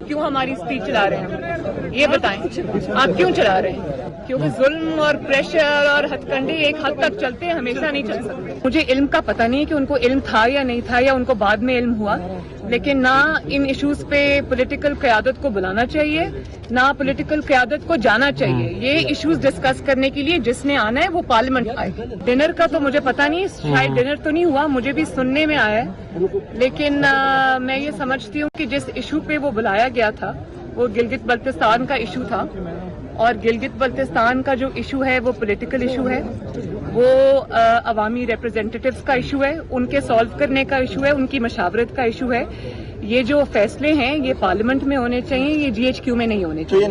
क्यों हमारी स्पीच चला रहे हैं? ये बताएं, आप क्यों चला रहे हैं? क्योंकि जुल्म और प्रेशर और हथकंडे एक हद तक चलते हैं, हमेशा नहीं चल सकते। मुझे इल्म का पता नहीं है कि उनको इल्म था या नहीं था, या उनको बाद में इल्म हुआ, लेकिन ना इन इश्यूज पे पॉलिटिकल क़यादत को बुलाना चाहिए, ना पॉलिटिकल क़यादत को जाना चाहिए। ये इश्यूज डिस्कस करने के लिए जिसने आना है वो पार्लियामेंट आए। डिनर का तो मुझे पता नहीं, शायद डिनर तो नहीं हुआ, मुझे भी सुनने में आया है, लेकिन मैं ये समझती हूँ कि जिस इशू पे वो बुलाया गया था वो गिलगित बल्तिस्तान का इशू था, और गिलगित बल्तिस्तान का जो इशू है वो पॉलिटिकल इशू है, वो अवामी रिप्रेजेंटेटिव्स का इशू है, उनके सॉल्व करने का इशू है, उनकी मशावरत का इशू है। ये जो फैसले हैं ये पार्लियामेंट में होने चाहिए, ये GHQ में नहीं होने चाहिए।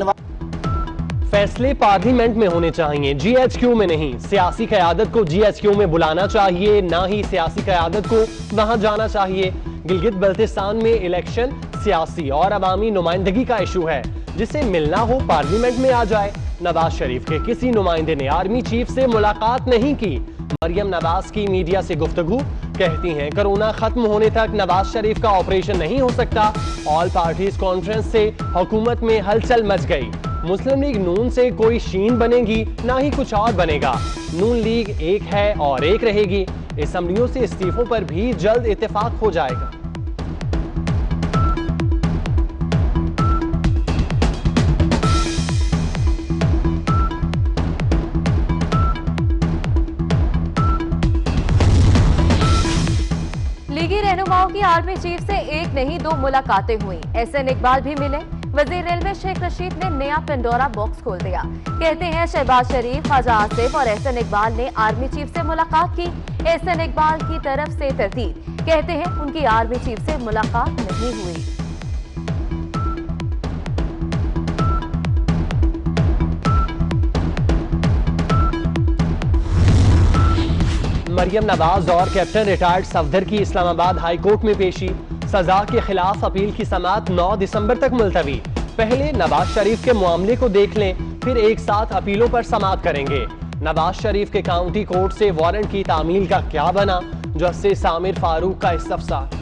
फैसले पार्लियामेंट में होने चाहिए, GHQ में नहीं। सियासी क़यादत को GHQ में बुलाना चाहिए, ना ही सियासी क़यादत को वहां जाना चाहिए। गिलगित बल्तिस्तान में इलेक्शन सियासी और अवामी नुमाइंदगी का इशू है, जिसे मिलना हो पार्लियामेंट में आ जाए। नवाज शरीफ के किसी नुमाइंदे ने आर्मी चीफ से मुलाकात नहीं की। मरियम नवाज की मीडिया से गुफ्तगू, कहती हैं कोरोना खत्म होने तक नवाज शरीफ का ऑपरेशन नहीं हो सकता। ऑल पार्टीज कॉन्फ्रेंस से हुकूमत में हलचल मच गई। मुस्लिम लीग नून से कोई शीन बनेगी, ना ही कुछ और बनेगा। नून लीग एक है और एक रहेगी। असम्बलियों से इस्तीफों पर भी जल्द इत्तेफाक हो जाएगा। लीगी रहनुमाओं की आर्मी चीफ से एक नहीं दो मुलाकातें हुई। SN इकबाल भी मिले। वजीर रेलवे शेख रशीद ने नया पेंडोरा बॉक्स खोल दिया। कहते हैं शहबाज शरीफ, ख्वाजा आसिफ और SN इकबाल ने आर्मी चीफ से मुलाकात की। SN इकबाल की तरफ से तरदीद, कहते हैं उनकी आर्मी चीफ से मुलाकात नहीं हुई। मरियम नवाज और कैप्टन रिटायर्ड सफदर की इस्लामाबाद हाई कोर्ट में पेशी। सजा के खिलाफ अपील की समाअत 9 दिसंबर तक मुलतवी। पहले नवाज शरीफ के मामले को देख लें, फिर एक साथ अपीलों पर समाअत करेंगे। नवाज शरीफ के काउंटी कोर्ट से वारंट की तामील का क्या बना? जस्टिस आमिर फारूक का इस्तफसार।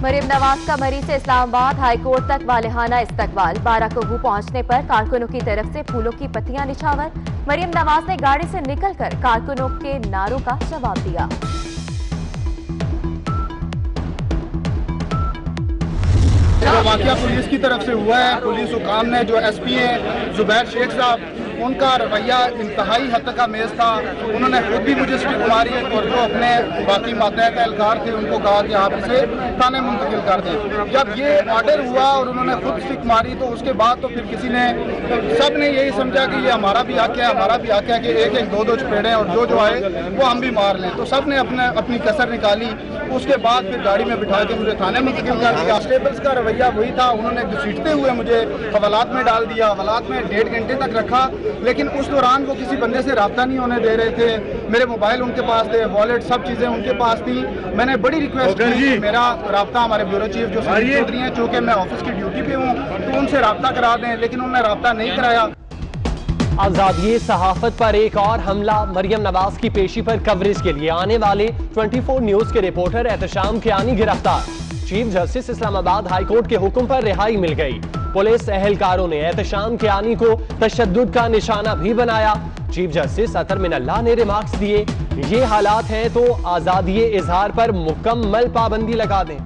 मरियम नवाज का मरी से इस्लामाबाद हाई कोर्ट तक वालिहाना इस्तकबाल। 12 को पहुंचने पर कारकुनों की तरफ से फूलों की पत्तियां निछावर। मरियम नवाज ने गाड़ी से निकलकर कारकुनों के नारों का जवाब दिया। वाकया पुलिस की तरफ से हुआ है। पुलिस हुकाम ने, जो SP हैं जुबैर शेख साहब, उनका रवैया इंतहाई हद तक मेज था। उन्होंने खुद भी मुझे स्टिक मारी और जो अपने बाकी मातहत एहलकार थे उनको कहा कि आप इसे थाने मुंतकिल कर दें। जब ये ऑर्डर हुआ और उन्होंने खुद स्टिक मारी तो उसके बाद तो फिर किसी ने, सब ने यही समझा कि ये हमारा भी हक है, हमारा भी हक है कि एक एक दो दो चपेड़े और जो आए वो हम भी मार लें। तो सब ने अपनी कसर निकाली। उसके बाद फिर गाड़ी में बिठा के मुझे थाने मुंतकिल कर दिया। कांस्टेबल्स का रवैया वही था, उन्होंने घसीटते हुए मुझे हवालात में डाल दिया। हवालात में 1.5 घंटे तक रखा, लेकिन उस दौरान वो किसी बंदे से रब्ता नहीं होने दे रहे थे। मेरे मोबाइल उनके पास थे, वॉलेट, सब चीज़ें उनके पास थी। मैंने बड़ी रिक्वेस्ट की मेरा रब्ता हमारे ब्यूरो चीफ जो चौधरी हैं, चूँकि मैं ऑफिस की ड्यूटी पे हूँ, तो उनसे रब्ता करा दें, लेकिन उन्होंने रब्ता नहीं कराया। आजादी सहाफत पर एक और हमला। मरियम नवाज की पेशी पर कवरेज के लिए आने वाले 24 न्यूज के रिपोर्टर एहतशाम कियानी गिरफ्तार। Chief justice Islamabad high court के हुक्म पर रिहाई मिल गई। पुलिस एहलकारों ने एहतशाम कियानी को तशद्दुद का निशाना भी बनाया। चीफ जस्टिस अतर मिनल्लाह ने रिमार्क्स दिए, ये हालात हैं तो आजादी इजहार पर मुकम्मल पाबंदी लगा दें।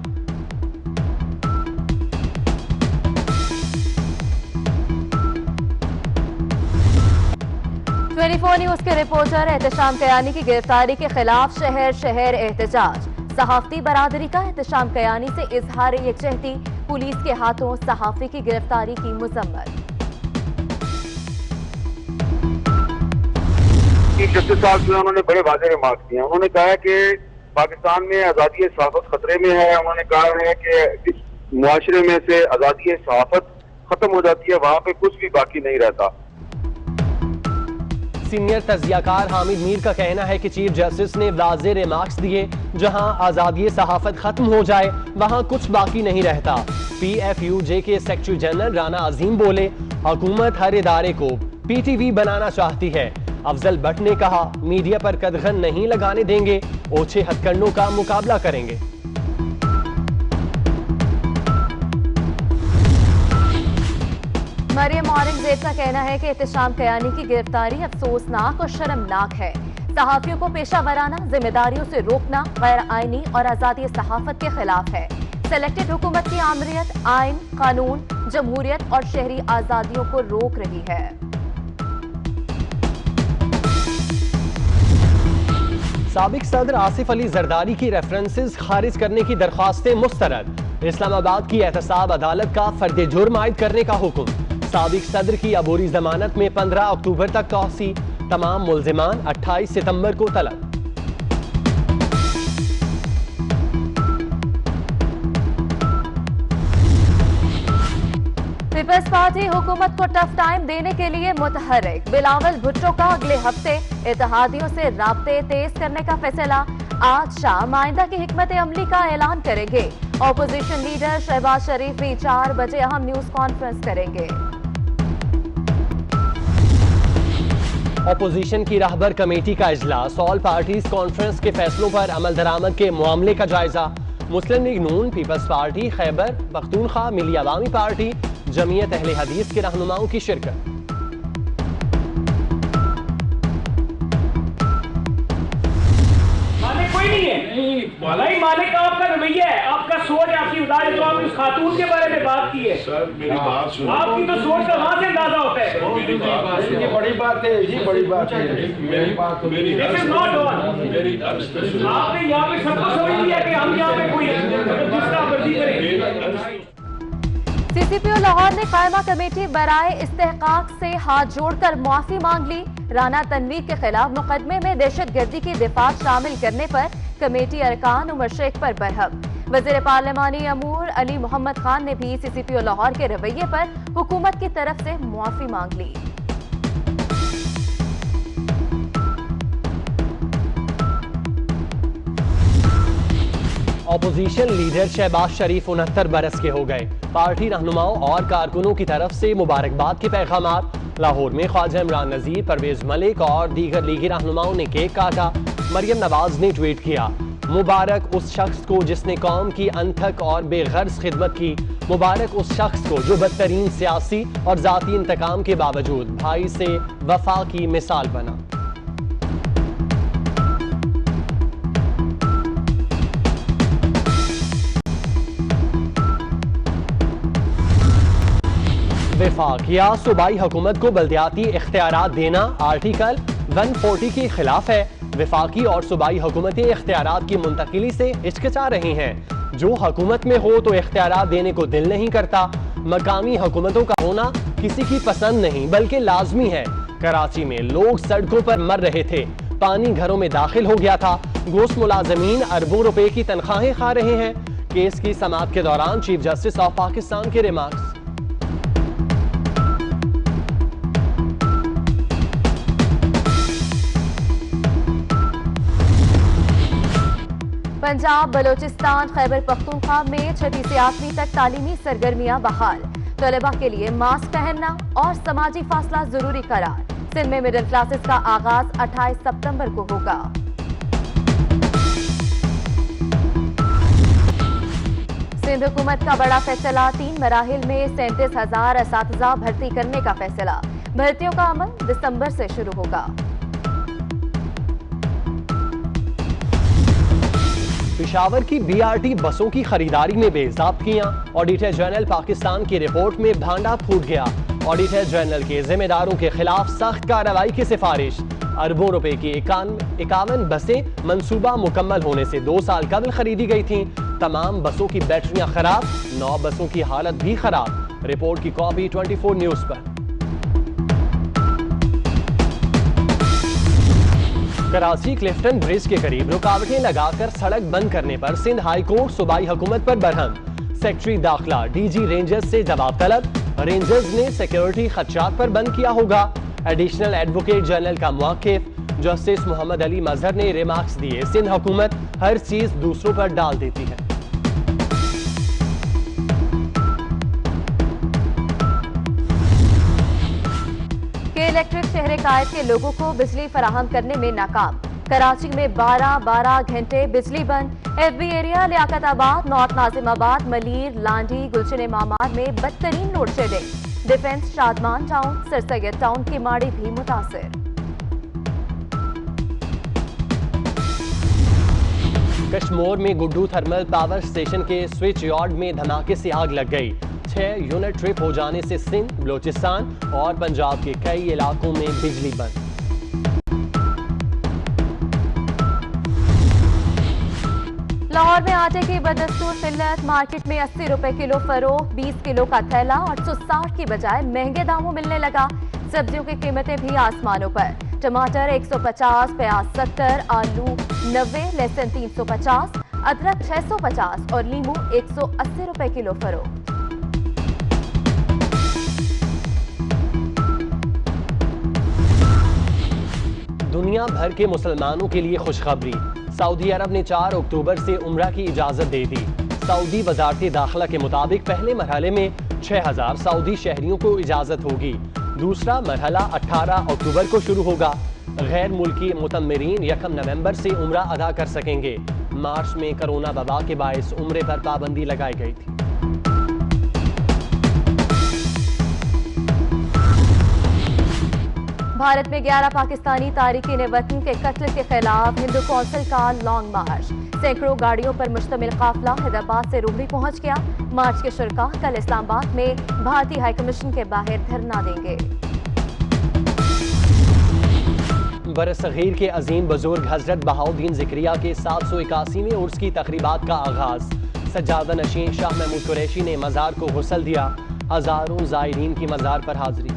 24 न्यूज के रिपोर्टर एहतशाम कियानी की गिरफ्तारी के खिलाफ शहर शहर एहतजाज। सहाफती बरादरी का एहतशाम कियानी से इजहार यकजहती। पुलिस के हाथों सहाफी की गिरफ्तारी की मजम्मत। जस्टिस साहब जो उन्होंने बड़े वाज़ेह रिमार्क्स दिए। उन्होंने कहा है कि पाकिस्तान में आज़ादी सहाफत खतरे में है। उन्होंने कहा है कि इस मुआशरे में से आज़ादी सहाफत खत्म हो जाती है, वहां पे कुछ भी बाकी नहीं रहता। सीनियर तज्जियाकार हामिद मीर का कहना है कि चीफ जस्टिस ने वाज़ेह रिमार्क्स दिए, जहां आज़ादी सहाफत खत्म हो जाए वहां कुछ बाकी नहीं रहता। PFUJ के सेक्रेटरी जनरल राना अजीम बोले, हुकूमत हर इदारे को PTV बनाना चाहती है। अफजल भट्ट ने कहा, मीडिया पर कदगन नहीं लगाने देंगे, ओछे हथकंडों का मुकाबला करेंगे। मरियम औरंगजेब का कहना है कि एहतशाम कयानी की गिरफ्तारी अफसोसनाक और शर्मनाक है। सहाफियों को पेशा वराना जिम्मेदारियों से रोकना गैर आईनी और आजादी सहाफत के खिलाफ है। सेलेक्टेड हुकूमत की आमरीत आइन, कानून, जमहूरियत और शहरी आजादियों को रोक रही है। साबिक सदर आसिफ अली जरदारी की रेफरेंसेस खारिज करने की दरख्वास्तें मुस्तरद। इस्लामाबाद की एहतसाब अदालत का फर्द जुर्म आयद करने का हुक्म। साबिक सदर की अबूरी जमानत में 15 अक्टूबर तक तौसी। तमाम मुल्जिमान 28 सितंबर को तलब। पीपल्स पार्टी हुकूमत को टफ टाइम देने के लिए मुतहर्रिक। बिलावल भुट्टो का अगले हफ्ते इत्तेहादियों से राब्ते तेज करने का फैसला। आज शाम आइंदा की हिकमत अमली का ऐलान करेंगे। ऑपोजिशन लीडर शहबाज शरीफ भी 4 बजे अहम न्यूज कॉन्फ्रेंस करेंगे। ऑपोजिशन की राहबर कमेटी का इजलास। ऑल पार्टीज कॉन्फ्रेंस के फैसलों पर अमल दरामद के मामले का जायजा। मुस्लिम लीग नून, पीपल्स पार्टी, खैबर पख्तूनख्वा, मिली अवामी पार्टी, जमीयत अहले हदीस के रहनुमाओं की शिरकत। मालिक कोई नहीं है, वाला मालिक आपका रवैया है, आपका सोच, आपकी उदार जो आपने उस खातून के बारे में बात की है। सर मेरी बात सुनो। आपकी तो सोच का वहां से अंदाजा होता है। ये बड़ी बात है, ये बड़ी बात है। मेरी बात मेरी This is not on। मेरी अर्ज पे सुनो। आपने यहाँ पे सबको समझ लिया कि हम यहाँ पे कोई जिसका मर्जी करें। सीसीपीओ लाहौर ने कायमा कमेटी बराए इस्तेहकाक से हाथ जोड़कर मुआफी मांग ली। राना तनवीर के खिलाफ मुकदमे में दहशतगर्दी की दिफात शामिल करने पर कमेटी अरकान उमर शेख पर बरहम। वजीर पार्लिमानी अमूर अली मोहम्मद खान ने भी सीसीपीओ लाहौर के रवैये पर हुकूमत की तरफ से मुआफी मांग ली। ऑपोजिशन लीडर शहबाज शरीफ 69 बरस के हो गए। पार्टी रहनुमाओं और कारकुनों की तरफ से मुबारकबाद के पैगाम। लाहौर में ख्वाजा इमरान नजीर, परवेज मलिक और दीगर लीगी रहनुमाओं ने केक काटा। मरियम नवाज ने ट्वीट किया, मुबारक उस शख्स को जिसने कौम की अनथक और बेगर्ज खिदमत की। मुबारक उस शख्स को जो बदतरीन सियासी और जाती इंतकाम के बावजूद भाई से वफा की मिसाल बना। वफाकिया सूबाई हुकूमत को बल्दियाती इख्तियारात देना आर्टिकल 140 के खिलाफ है। वफाकी और सूबाई हुकूमतें इख्तियारात की मुंतकिली से हिचकिचा रही हैं। जो हुकूमत में हो तो इख्तियारात देने को दिल नहीं करता। मकामी हुकूमतों का होना किसी की पसंद नहीं बल्कि लाजमी है। कराची में लोग सड़कों पर मर रहे थे, पानी घरों में दाखिल हो गया था। गोश्त मुलाजमीन अरबों रुपए की तनख्वाहें खा रहे हैं। केस की समाअत के दौरान चीफ जस्टिस ऑफ पाकिस्तान के रिमार्क्स। पंजाब, बलोचिस्तान, खैबर पख्तूनख्वा में 6वीं से 8वीं तक तालीमी सरगर्मियां बहाल। तलबा के लिए मास्क पहनना और समाजी फासला जरूरी करार। सिंध में मिडिल क्लासेस का आगाज 28 सितंबर को होगा। सिंध हुकूमत का बड़ा फैसला, 3 मराहिल में 37,000 असातिज़ा भर्ती करने का फैसला। भर्तियों का अमल दिसंबर से शुरू होगा। पेशावर की बीआरटी बसों की खरीदारी में बेज़ाब्तियां। ऑडिटर जनरल पाकिस्तान की रिपोर्ट में भांडा फूट गया। ऑडिटर जनरल के जिम्मेदारों के खिलाफ सख्त कार्रवाई की सिफारिश। अरबों रुपए की 51 बसें मंसूबा मुकम्मल होने से 2 साल कबल खरीदी गई थीं। तमाम बसों की बैटरियां खराब, 9 बसों की हालत भी खराब। रिपोर्ट की कॉपी 24 न्यूज पर। कराची क्लिफ्टन ब्रिज के करीब रुकावटें लगाकर सड़क बंद करने पर सिंध हाई कोर्ट सूबाई हुकूमत पर बरहम। सेक्रेटरी दाखिला डीजी रेंजर्स से जवाब तलब। रेंजर्स ने सिक्योरिटी खदशात पर बंद किया होगा। एडिशनल एडवोकेट जनरल का मुवक्किफ जस्टिस मोहम्मद अली मजहर ने रिमार्क्स दिए, सिंध हुकूमत हर चीज दूसरों पर डाल देती है। इलेक्ट्रिक शहर कायद के लोगों को बिजली फराहम करने में नाकाम। कराची में 12-12 घंटे बिजली बंद। FB area, Liaquatabad, North Nazimabad, Malir, Landhi, Gulshan Maymar में बदतरीन load shedding. Defence, Shadman Town, Sir Syed Town की माड़ी भी मुतासिर। कश्मीर में गुड्डू थर्मल पावर स्टेशन के स्विच यार्ड में धमाके से आग लग गई। 6 यूनिट ट्रिप हो जाने से सिंध, बलोचिस्तान और पंजाब के कई इलाकों में बिजली बंद। लाहौर में आटे की बदस्तूर किल्लत। मार्केट में 80 रुपए किलो फरोख्त, 20 किलो का थैला 860 की बजाय महंगे दामों मिलने लगा। सब्जियों की कीमतें भी आसमानों पर। टमाटर 150, प्याज 70, आलू 90, लहसुन 350, अदरक 650 और नींबू 180 रुपए किलो फरोख्त। दुनिया भर के मुसलमानों के लिए खुशखबरी। सऊदी अरब ने 4 अक्टूबर से उम्रा की इजाजत दे दी। सऊदी वजारत दाखिला के मुताबिक पहले मरहले में 6000 सऊदी शहरियों को इजाजत होगी। दूसरा मरहला 18 अक्टूबर को शुरू होगा। गैर मुल्की मुतम्मरीन 1 नवंबर से उम्रा अदा कर सकेंगे। मार्च में कोरोना वबा के बायस उम्रे पर पाबंदी लगाई गई थी। भारत में 11 पाकिस्तानी तारिकीन वतन के कत्ल के खिलाफ हिंदू कौंसिल का लॉन्ग मार्च। सैकड़ों गाड़ियों पर मुश्तमिल काफिला हैदराबाद से रोहड़ी पहुंच गया। मार्च के शुरका कल इस्लामाबाद में भारतीय हाईकमीशन के बाहर धरना देंगे। बरसगीर के अजीम बुजुर्ग हजरत बहाउद्दीन ज़िक्रिया के 781वें उर्स की तकरीबात का आगाज। सज्जादा नशीन शाह महमूद कुरैशी ने मज़ार को गुस्ल दिया। हजारों ज़ायरीन की मज़ार पर हाजिरी।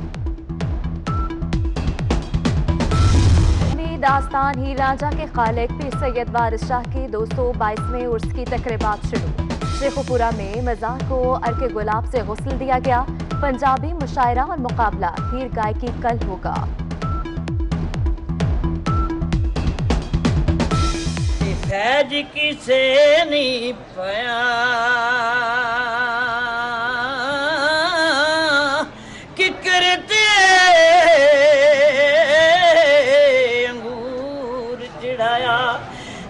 दास्तान हीर रांझा के खालिक पीर सैयद वारिस शाह की 222वें उर्स की तकरीबात शुरू। शेखुपुरा में मज़ार को अर्के गुलाब से गुस्ल दिया गया। पंजाबी मुशायरा और मुकाबला हीर गायकी कल होगा। फैज किसे नहीं पाया कि करते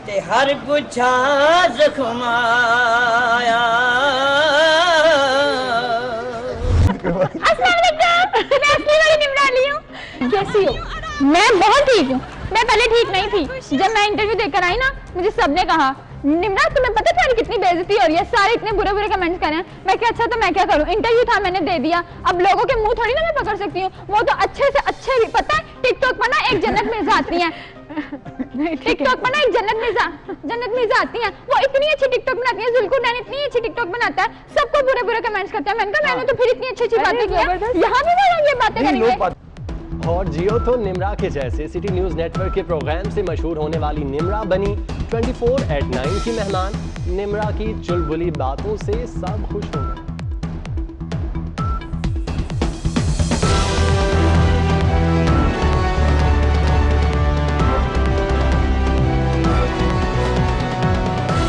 ते हर गुच्छा जख्माया। कैसी हो? मैं बहुत ठीक हूँ। मैं पहले ठीक नहीं थी। जब मैं इंटरव्यू देकर आई ना, मुझे सबने कहा निम्रा तुम्हें पता तुम्हारी कितनी बेइज्जती हो रही है, सारे इतने बुरे बुरे कमेंट्स कर रहे हैं। मैं क्या अच्छा तो मैं क्या करूँ, इंटरव्यू था मैंने दे दिया। अब लोगों के मुंह थोड़ी ना मैं पकड़ सकती हूँ। वो तो अच्छे से अच्छे भी पता है टिकटॉक पर ना एक जन्नत मिर्जा आती है। टिकटॉक पर ना एक जन्नत मिर्जा आती है। वो इतनी अच्छी टिकटॉक बनाती है। जुल्कुर नैन इतनी अच्छी टिकटॉक बनाता है, सबको बुरे बुरे कमेंट्स करते हैं। मैंने कहा मैंने तो फिर इतनी अच्छी बातें की है, यहाँ भी वो लोग ये बातें करेंगे। और जियो तो निम्रा के जैसे सिटी न्यूज नेटवर्क के प्रोग्राम से मशहूर होने वाली निम्रा बनी 24/9 की मेहमान। निम्रा की चुलबुली बातों से सब खुश हो गए।